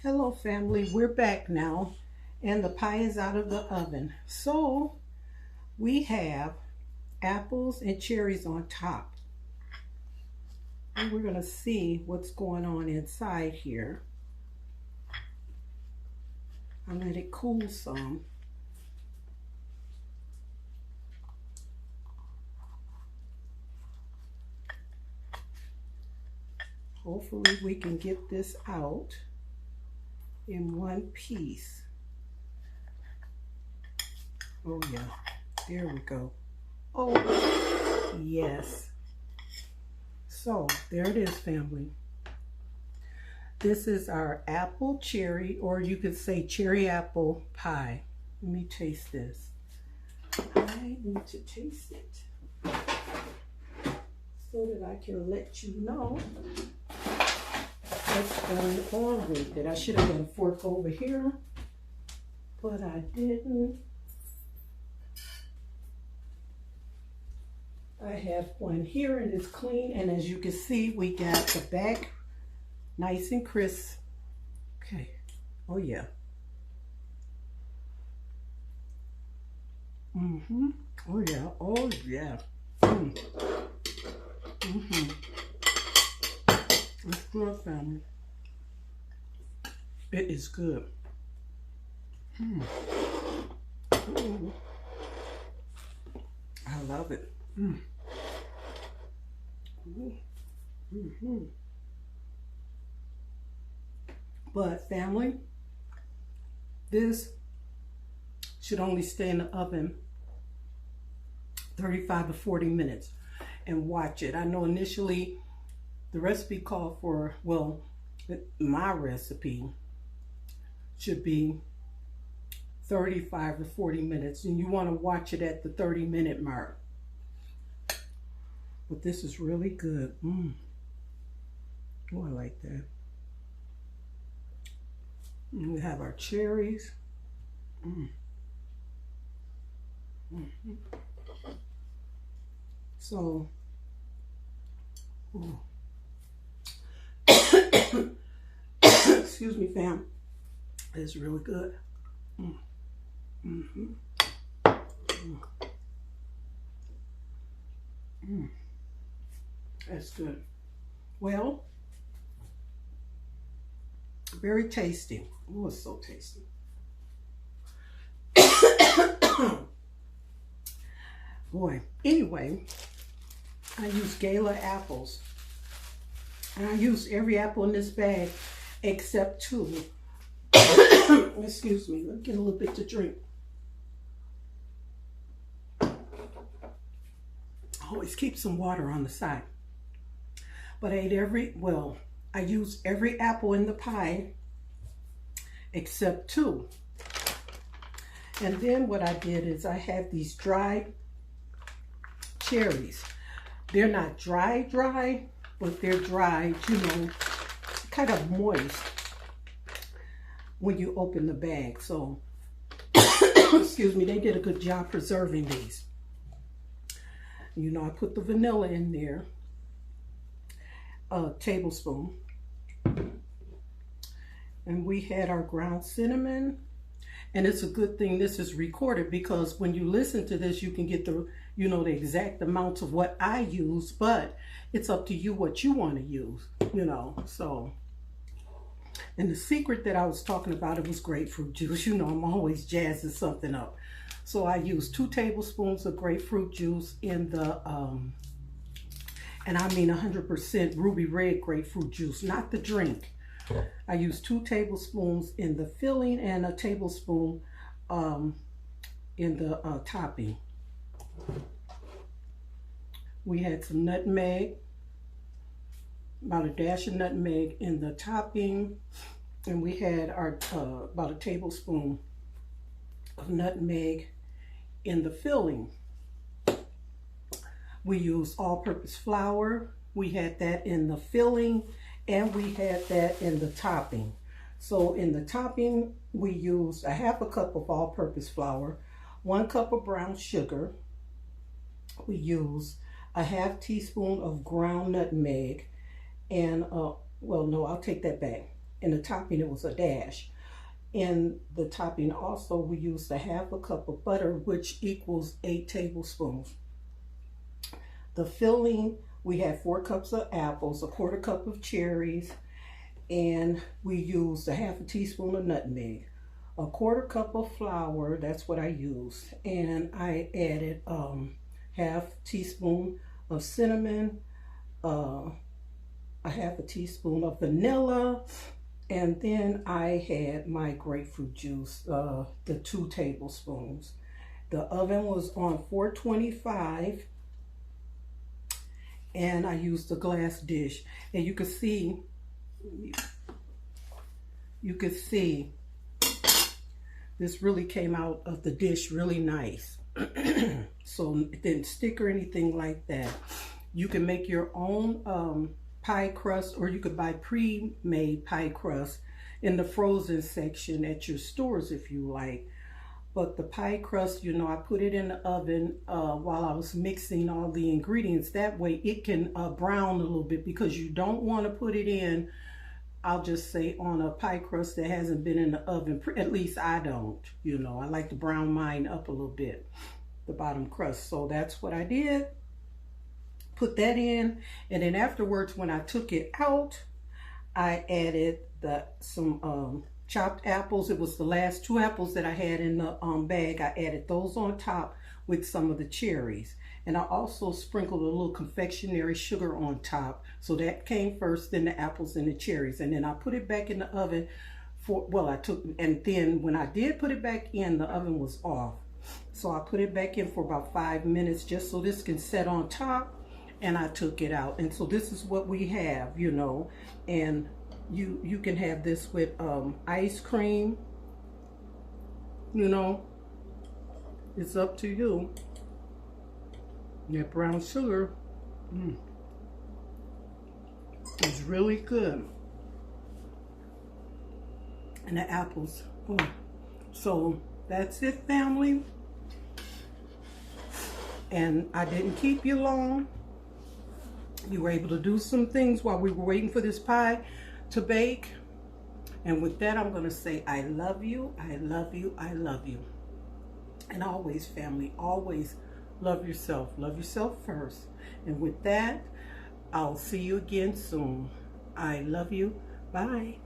Hello family, we're back now and the pie is out of the oven. So we have apples and cherries on top. And we're going to see what's going on inside here. I'll let it cool some. Hopefully we can get this out in one piece. Oh yeah, there we go. Oh yes. So there it is, family. This is our apple cherry, or you could say cherry apple pie. Let me taste this. I need to taste it so that I can let you know what's going on with it. I should have got a fork over here, but I didn't. I have one here and it's clean, and as you can see, we got the back nice and crisp. Okay. Oh yeah. Oh yeah. Oh yeah. It's good, family. It is good. I love it. But family, this should only stay in the oven 35 to 40 minutes and watch it. I know initially the recipe called for, well, my recipe should be 35 to 40 minutes, and you want to watch it at the 30-minute mark. But this is really good. Oh, I like that. And we have our cherries. So, excuse me, fam. It's really good. That's good. Well, very tasty. Oh, it's so tasty. Boy, anyway, I use Gala apples. And I use every apple in this bag except 2. Excuse me, let me get a little bit to drink. Always keep some water on the side. But I use every apple in the pie except 2. And then what I did is I have these dried cherries. They're not dry, but they're dried, you know, kind of moist when you open the bag. So, excuse me, they did a good job preserving these. You know, I put the vanilla in there, a tablespoon. And we had our ground cinnamon. And it's a good thing this is recorded, because when you listen to this, you can get the, you know, the exact amounts of what I use, but it's up to you what you want to use, you know. So, and the secret that I was talking about, it was grapefruit juice. You know, I'm always jazzing something up. So I used 2 tablespoons of grapefruit juice in the, and I mean 100% ruby red grapefruit juice, not the drink. I used 2 tablespoons in the filling and a tablespoon in the topping. We had some nutmeg, about a dash of nutmeg in the topping, and we had our about a tablespoon of nutmeg in the filling. We used all-purpose flour. We had that in the filling, and we had that in the topping. So in the topping, we used a half a cup of all-purpose flour, 1 cup of brown sugar. We used a half teaspoon of ground nutmeg, and well, no, I'll take that back. in the topping it was a dash. In the topping also we used a half a cup of butter, which equals 8 tablespoons. The filling, we had 4 cups of apples, a quarter cup of cherries, and we used a half a teaspoon of nutmeg, a quarter cup of flour, that's what I used, and I added half teaspoon of cinnamon, a half a teaspoon of vanilla, and then I had my grapefruit juice, the 2 tablespoons. The oven was on 425, and I used a glass dish, and you could see this really came out of the dish really nice. So it didn't stick or anything like that. You can make your own pie crust, or you could buy pre-made pie crust in the frozen section at your stores if you like. But the pie crust, you know, I put it in the oven while I was mixing all the ingredients. That way it can brown a little bit, because you don't want to put it in, I'll just say, on a pie crust that hasn't been in the oven. At least I don't, you know. I like to brown mine up a little bit, the bottom crust. So that's what I did. Put that in, and then afterwards when I took it out, I added some chopped apples. It was the last 2 apples that I had in the bag. I added those on top with some of the cherries, and I also sprinkled a little confectionery sugar on top. So that came first, then the apples and the cherries, and then I put it back in the oven for, well, and then when I did put it back in, the oven was off. So I put it back in for about 5 minutes just so this can set on top, and I took it out. And so this is what we have, you know, and you can have this with ice cream, you know, it's up to you. That brown sugar is really good, and the apples. So that's it, family, and I didn't keep you long. You were able to do some things while we were waiting for this pie to bake. And with that, I'm going to say I love you, I love you, I love you. And always, family, always love yourself. Love yourself first. And with that, I'll see you again soon. I love you. Bye.